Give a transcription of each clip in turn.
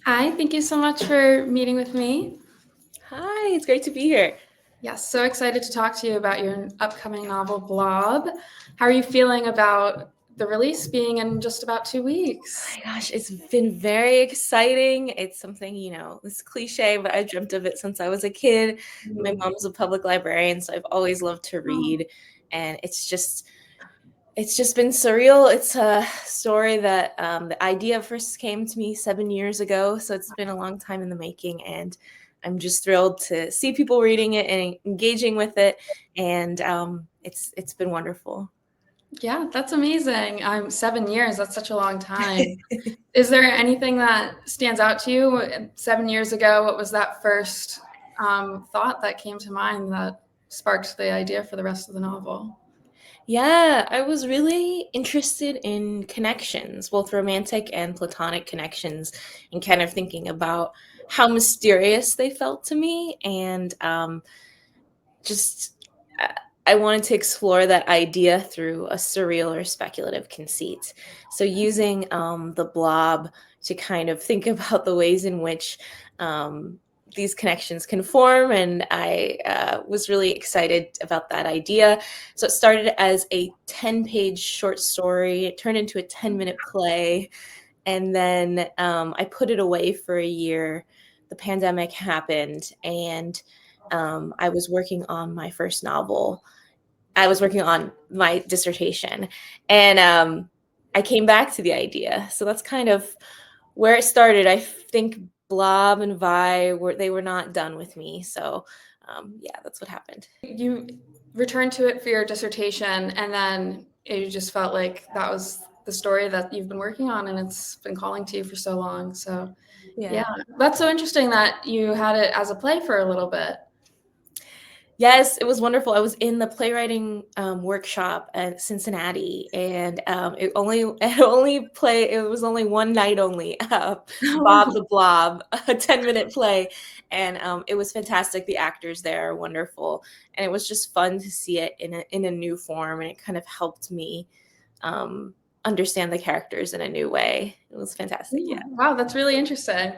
Hi, thank you so much for meeting with me. Hi, it's great to be here. Yes, so excited to talk to you about your upcoming novel, Blob. How are you feeling about the release being in just about 2 weeks? Oh my gosh, it's been very exciting. It's something, it's cliche, but I dreamt of it since I was a kid. My Mhm. mom's a public librarian, so I've always loved to Oh, read, and it's just been surreal. It's a story that the idea first came to me 7 years ago, so it's been a long time in the making, and I'm just thrilled to see people reading it and engaging with it, and it's been wonderful. yeah, that's amazing. 7 years, that's such a long time. Is there anything that stands out to you? 7 years ago, what was that first thought that came to mind that sparked the idea for the rest of the novel? Yeah, I was really interested in connections, both romantic and platonic connections, and kind of thinking about how mysterious they felt to me. And just, uh, I wanted to explore that idea through a surreal or speculative conceit. So, using the blob to kind of think about the ways in which um, these connections can form. And I was really excited about that idea. So it started as a 10-page short story. It turned into a 10-minute play. And then I put it away for a year. The pandemic happened, and I was working on my first novel. I was working on my dissertation, and I came back to the idea. So that's kind of where it started. I think Blob and Vi were not done with me. So yeah, that's what happened. You returned to it for your dissertation, and then you just felt like that was the story that you've been working on, and it's been calling to you for so long. So, yeah, Yeah. that's so interesting that you had it as a play for a little bit. Yes, it was wonderful. I was in the playwriting workshop at Cincinnati, and it was only one night only. Bob the Blob, a 10-minute play, and it was fantastic. The actors there are wonderful, and it was just fun to see it in a new form, and it kind of helped me understand the characters in a new way. It was fantastic. Yeah. Yeah. Wow, that's really interesting.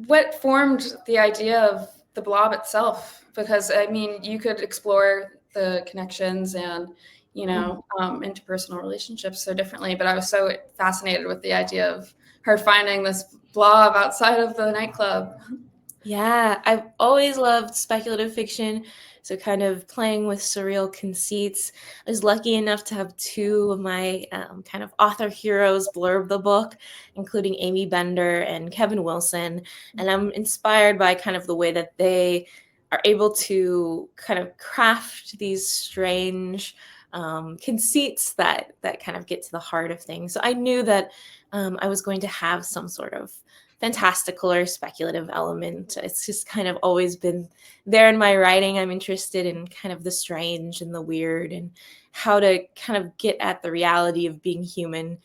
What formed the idea of the blob itself? Because I mean, you could explore the connections and interpersonal relationships so differently. But I was so fascinated with the idea of her finding this blob outside of the nightclub. Yeah, I've always loved speculative fiction, so kind of playing with surreal conceits. I was lucky enough to have two of my kind of author heroes blurb the book, including Amy Bender and Kevin Wilson. And I'm inspired by kind of the way that they are able to kind of craft these strange conceits that kind of get to the heart of things. So I knew that I was going to have some sort of fantastical or speculative element. It's just kind of always been there in my writing. I'm interested in kind of the strange and the weird and how to kind of get at the reality of being human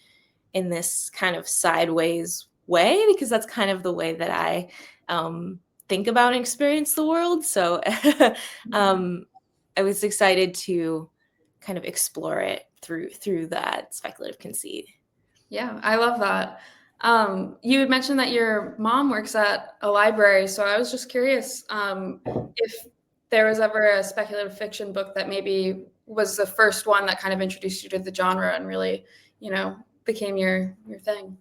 in this kind of sideways way, because that's kind of the way that I think about and experience the world. So um, I was excited to kind of explore it through that speculative conceit. Yeah, I love that. You had mentioned that your mom works at a library, so I was just curious if there was ever a speculative fiction book that maybe was the first one that kind of introduced you to the genre and really, became your thing.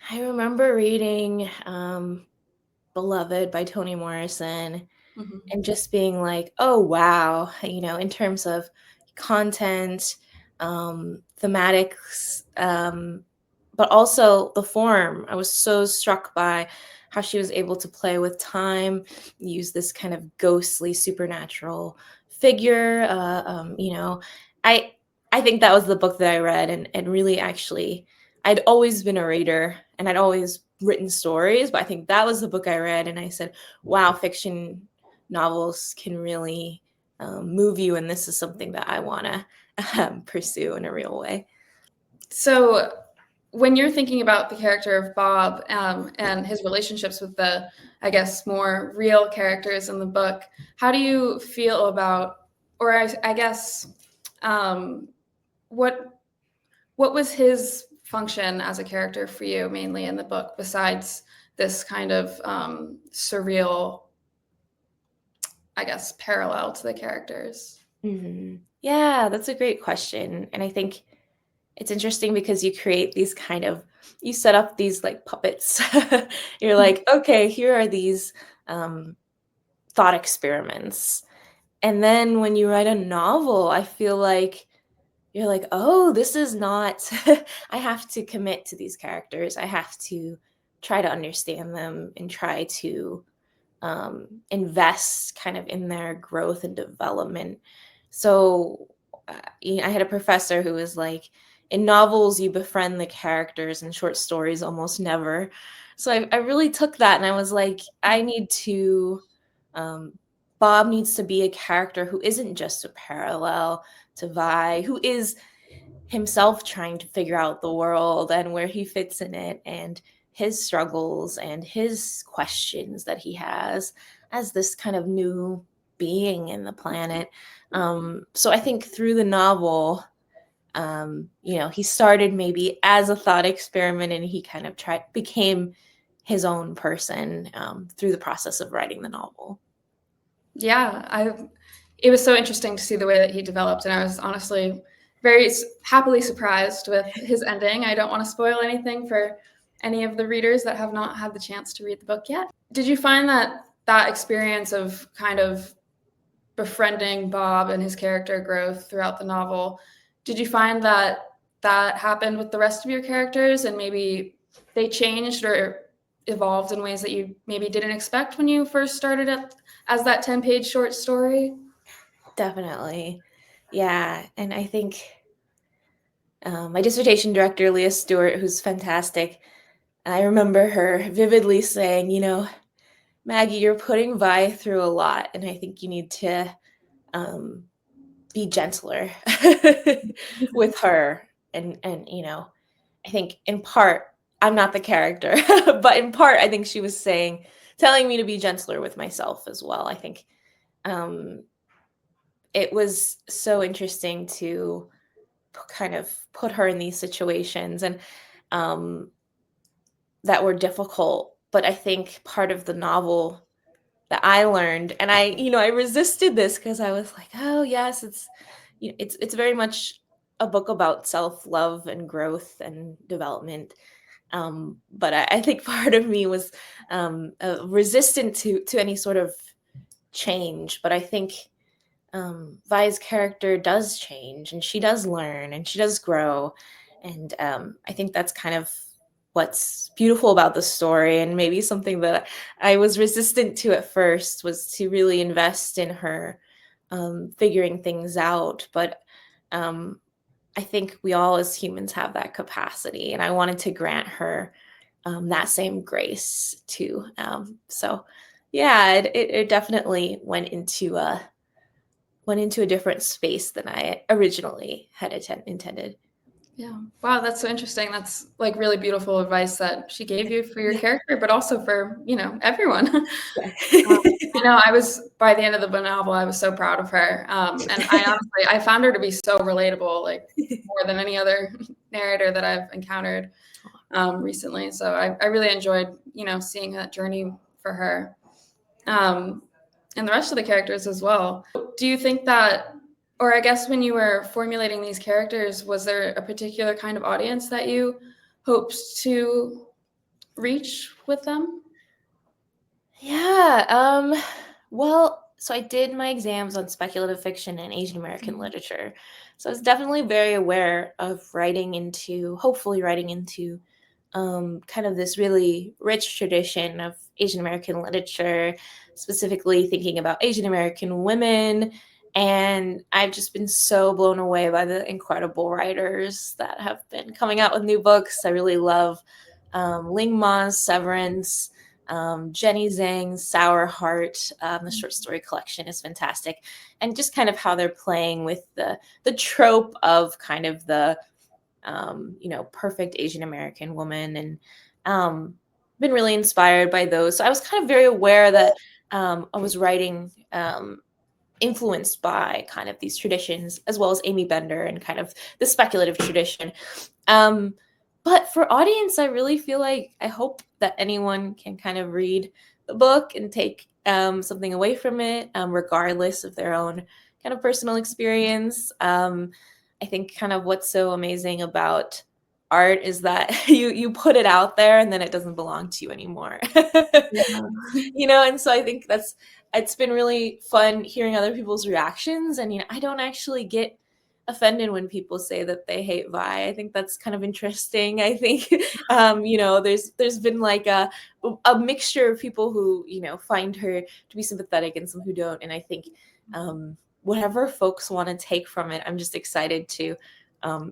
I remember reading Beloved by Toni Morrison Mhm. and just being like, "Oh, wow," in terms of content, thematics, but also the form. I was so struck by how she was able to play with time, use this kind of ghostly supernatural figure. I I think that was the book that I read, and really actually I'd always been a reader and I'd always written stories, but I think that was the book I read, and I said, "Wow, fiction novels can really move you, and this is something that I want to pursue in a real way." So, when you're thinking about the character of Bob and his relationships with the, I guess, more real characters in the book, how do you feel about, or I guess, um, what what was his function as a character for you mainly in the book besides this kind of surreal, I guess, parallel to the characters? Mm-hmm. Yeah, that's a great question. And I think it's interesting because you create these you set up these like puppets. You're like, okay, here are these um, thought experiments. And then when you write a novel, I feel like you're like, oh, this is not, I have to commit to these characters. I have to try to understand them and try to invest kind of in their growth and development. So I had a professor who was like, in novels, you befriend the characters, in short stories, almost never. So I really took that and I was like, I need to, um, Bob needs to be a character who isn't just a parallel to Vi, who is himself trying to figure out the world and where he fits in it and his struggles and his questions that he has as this kind of new being in the planet. So I think through the novel, he started maybe as a thought experiment and he kind of became his own person through the process of writing the novel. Yeah, it was so interesting to see the way that he developed, and I was honestly very happily surprised with his ending. I don't want to spoil anything for any of the readers that have not had the chance to read the book yet. Did you find that experience of kind of befriending Bob and his character growth throughout the novel, did you find that happened with the rest of your characters, and maybe they changed or evolved in ways that you maybe didn't expect when you first started it as that 10-page short story? Definitely. Yeah. And I think my dissertation director, Leah Stewart, who's fantastic, I remember her vividly saying, Maggie, you're putting Vi through a lot, and I think you need to be gentler with her. And I think in part, I'm not the character, but in part, I think she was telling me to be gentler with myself as well. I think it was so interesting to kind of put her in these situations and that were difficult. But I think part of the novel that I learned, and I resisted this because I was like, oh yes, it's very much a book about self-love and growth and development. But I think part of me was resistant to any sort of change. But I think Vi's character does change and she does learn and she does grow. And I think that's kind of what's beautiful about the story, and maybe something that I was resistant to at first was to really invest in her figuring things out. But I think we all as humans have that capacity, and I wanted to grant her that same grace too. So yeah, it definitely went into a different space than I originally had intended. Yeah. Wow, that's so interesting. That's like really beautiful advice that she gave you for your character, but also for, everyone. I know by the end of the novel, I was so proud of her. And I found her to be so relatable, like more than any other narrator that I've encountered recently. So I really enjoyed, seeing that journey for her. And the rest of the characters as well. Do you think that, or I guess when you were formulating these characters, was there a particular kind of audience that you hoped to reach with them? Yeah. Well, so I did my exams on speculative fiction and Asian American literature. So I was definitely very aware of hopefully writing into kind of this really rich tradition of Asian American literature, specifically thinking about Asian American women. And I've just been so blown away by the incredible writers that have been coming out with new books. I really love Ling Ma's Severance, Jenny Zhang's Sour Heart. The short story collection is fantastic. And just kind of how they're playing with the trope of kind of the perfect Asian American woman, and been really inspired by those. So I was kind of very aware that I was writing influenced by kind of these traditions, as well as Amy Bender and kind of the speculative tradition. But for audience, I really feel like I hope that anyone can kind of read the book and take something away from it, regardless of their own kind of personal experience. I think kind of what's so amazing about art is that you put it out there and then it doesn't belong to you anymore. Yeah. And so I think it's been really fun hearing other people's reactions. And I don't actually get offended when people say that they hate Vi. I think that's kind of interesting. I think there's been like a mixture of people who find her to be sympathetic and some who don't. And I think whatever folks want to take from it, I'm just excited to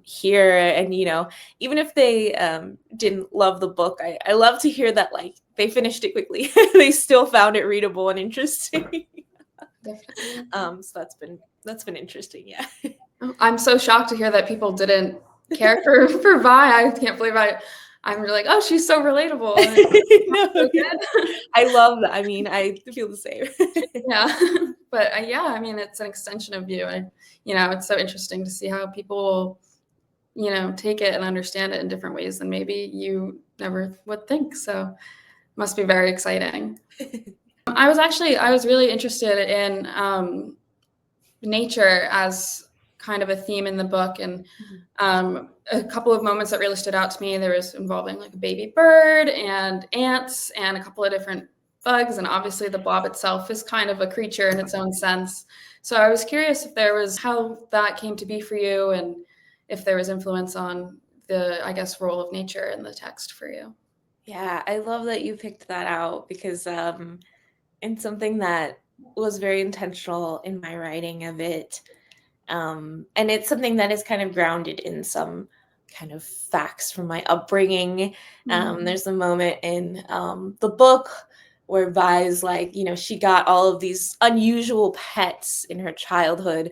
hear. And even if they didn't love the book, I love to hear that like they finished it quickly. They still found it readable and interesting. Definitely. So that's been interesting. Yeah. I'm so shocked to hear that people didn't care for Vi. I can't believe I'm really like, oh, she's so relatable. No, So good. I love that. I mean, I feel the same. Yeah. But yeah, I mean, it's an extension of you. And, it's so interesting to see how people will, take it and understand it in different ways than maybe you never would think. So must be very exciting. I was really interested in nature as kind of a theme in the book, and a couple of moments that really stood out to me. There was involving like a baby bird and ants and a couple of different bugs, and obviously the blob itself is kind of a creature in its own sense. So I was curious if there was how that came to be for you, and if there was influence on the, I guess, role of nature in the text for you. Yeah, I love that you picked that out because it's something that was very intentional in my writing of it. And it's something that is kind of grounded in some kind of facts from my upbringing. There's a moment in the book where Vi's like, she got all of these unusual pets in her childhood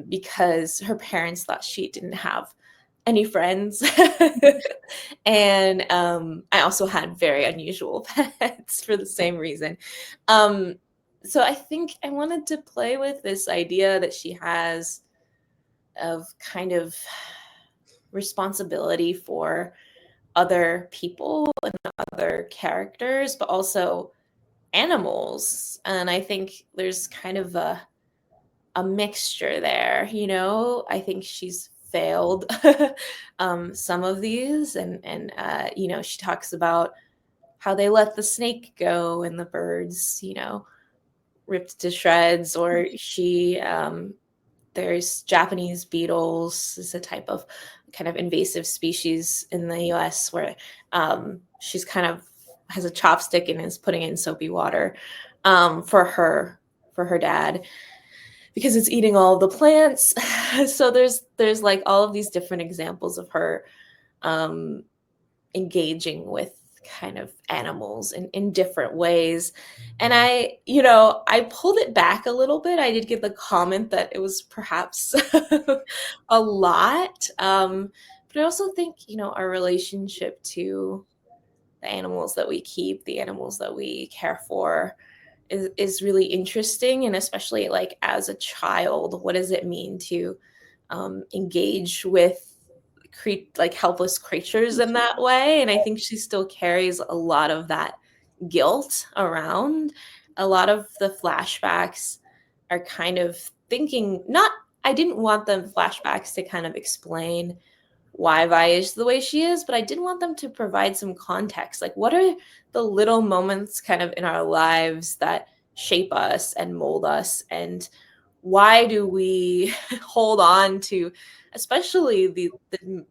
because her parents thought she didn't have any friends. And I also had very unusual pets for the same reason. So I think I wanted to play with this idea that she has of kind of responsibility for other people and other characters, but also animals. And I think there's kind of a mixture there, I think she's failed some of these, and she talks about how they let the snake go and the birds ripped to shreds, or there's Japanese beetles. Is a type of kind of invasive species in the US where she's kind of has a chopstick and is putting it in soapy water for her dad because it's eating all of the plants. So there's like all of these different examples of her engaging with kind of animals in different ways. And I pulled it back a little bit. I did get the comment that it was perhaps a lot. But I also think, our relationship to the animals that we keep, the animals that we care for, is really interesting. And especially like as a child, what does it mean to engage with like helpless creatures in that way? And I think she still carries a lot of that guilt around. A lot of the flashbacks are kind of thinking, not, I didn't want them flashbacks to kind of explain why Vi is the way she is, but I did want them to provide some context. Like, what are the little moments kind of in our lives that shape us and mold us? And why do we hold on to, especially the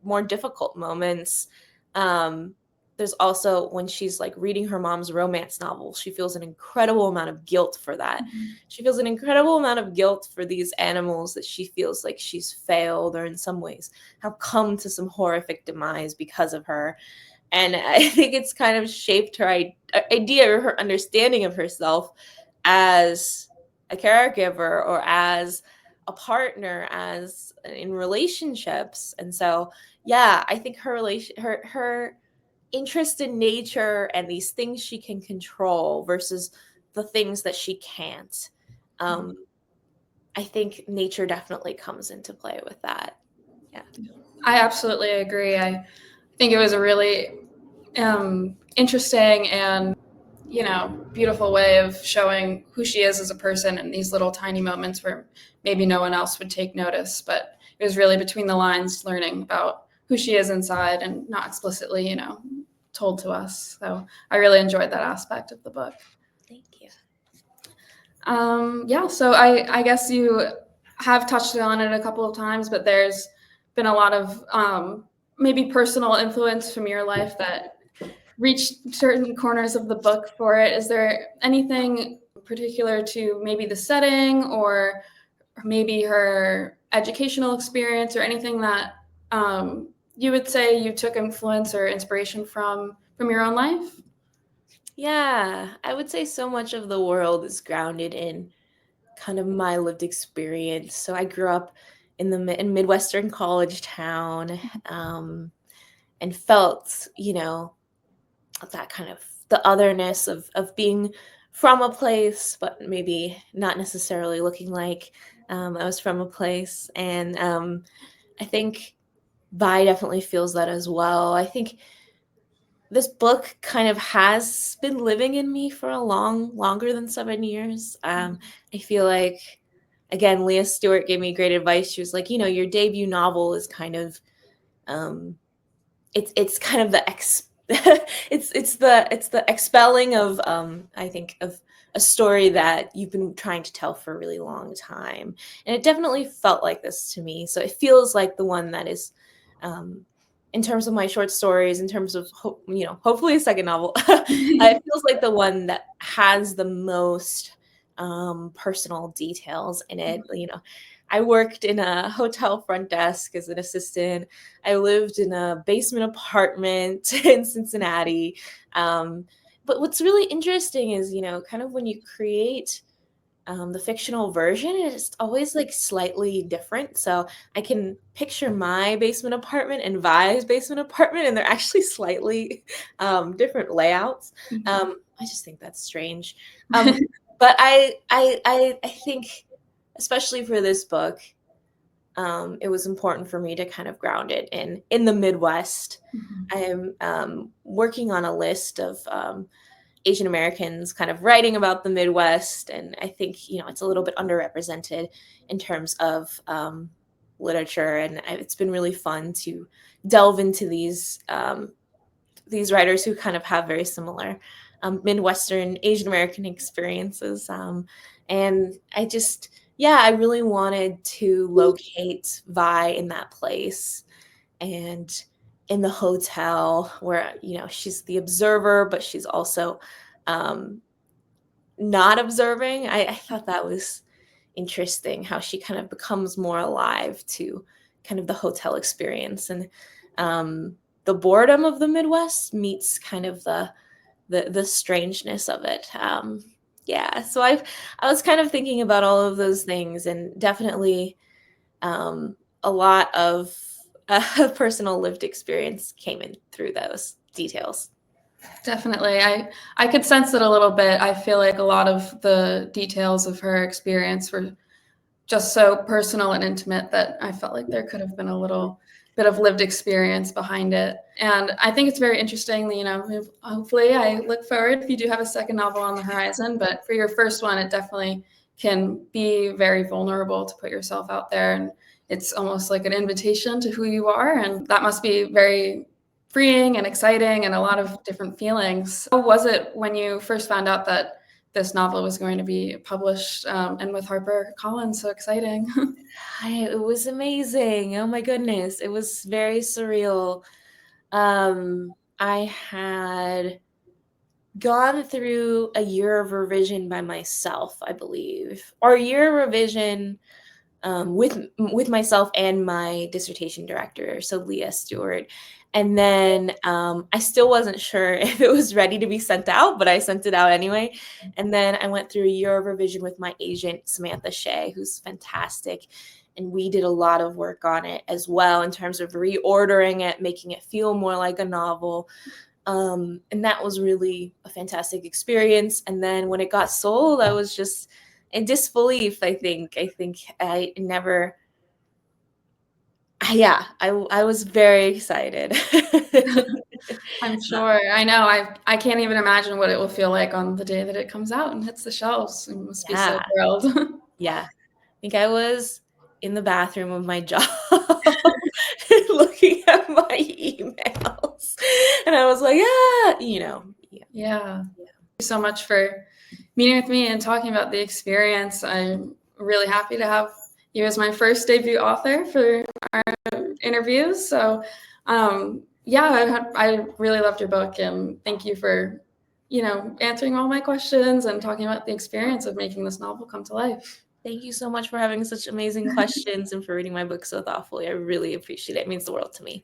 more difficult moments? There's also when she's like reading her mom's romance novel, she feels an incredible amount of guilt for that. She feels an incredible amount of guilt for these animals that she feels like she's failed, or in some ways have come to some horrific demise because of her. And I think it's kind of shaped her idea or her understanding of herself as a caregiver or as a partner, as in relationships. And so, yeah, I think her interest in nature and these things she can control versus the things that she can't. I think nature definitely comes into play with that. Yeah. I absolutely agree. I think it was a really interesting and, you know, beautiful way of showing who she is as a person in these little tiny moments where maybe no one else would take notice. But it was really between the lines learning about who she is inside and not explicitly, you know, told to us. So I really enjoyed that aspect of the book. Thank you. Yeah, so I guess you have touched on it a couple of times, but there's been a lot of maybe personal influence from your life that reached certain corners of the book for it. Is there anything particular to maybe the setting or maybe her educational experience or anything that you would say you took influence or inspiration from your own life? Yeah, I would say so much of the world is grounded in kind of my lived experience. So I grew up in Midwestern college town, and felt, you know, that kind of the otherness of being from a place, but maybe not necessarily looking like I was from a place. And I think Vi definitely feels that as well. I think this book kind of has been living in me for longer than 7 years. I feel like, again, Leah Stewart gave me great advice. She was like, you know, your debut novel is kind of, it's kind of the it's the expelling of, I think, of a story that you've been trying to tell for a really long time, and it definitely felt like this to me. So it feels like the one that is, in terms of my short stories, in terms of you know, hopefully a second novel, it feels like the one that has the most personal details in it. You know, I worked in a hotel front desk as an assistant. I lived in a basement apartment in Cincinnati. But what's really interesting is, you know, kind of when you create the fictional version, it's always like slightly different. So I can picture my basement apartment and Vi's basement apartment, and they're actually slightly different layouts. I just think that's strange. But I think, especially for this book, it was important for me to kind of ground it in the Midwest. I am working on a list of Asian Americans kind of writing about the Midwest, and I think, you know, it's a little bit underrepresented in terms of literature, and it's been really fun to delve into these writers who kind of have very similar Midwestern Asian American experiences, and I just, yeah, I really wanted to locate Vi in that place and in the hotel where, you know, she's the observer, but she's also um, not observing. I thought that was interesting how she kind of becomes more alive to kind of the hotel experience, and the boredom of the Midwest meets kind of the strangeness of it. Yeah, so I was kind of thinking about all of those things, and definitely a lot of personal lived experience came in through those details. Definitely. I could sense it a little bit. I feel like a lot of the details of her experience were just so personal and intimate that I felt like there could have been a little bit of lived experience behind it. And I think it's very interesting, you know, hopefully I look forward if you do have a second novel on the horizon, but for your first one, it definitely can be very vulnerable to put yourself out there. And it's almost like an invitation to who you are. And that must be very freeing and exciting and a lot of different feelings. How was it when you first found out that this novel was going to be published and with Harper Collins? So exciting. It was amazing. Oh my goodness. It was very surreal. I had gone through a year of revision by myself, I believe, or a year of revision with myself and my dissertation director, so Leah Stewart. And then I still wasn't sure if it was ready to be sent out, but I sent it out anyway. And then I went through a year of revision with my agent, Samantha Shea, who's fantastic. And we did a lot of work on it as well in terms of reordering it, making it feel more like a novel. And that was really a fantastic experience. And then when it got sold, I was just in disbelief. I think I never Yeah, I was very excited. I'm sure. I know. I can't even imagine what it will feel like on the day that it comes out and hits the shelves. I must be so Yeah, thrilled. yeah. I think I was in the bathroom of my job looking at my emails, and I was like, "Ah," yeah. Yeah. Thank you so much for meeting with me and talking about the experience. I'm really happy to have you as my first debut author for interviews. So, yeah, I really loved your book, and thank you for, answering all my questions and talking about the experience of making this novel come to life. Thank you so much for having such amazing questions and for reading my book so thoughtfully. I really appreciate it. It means the world to me.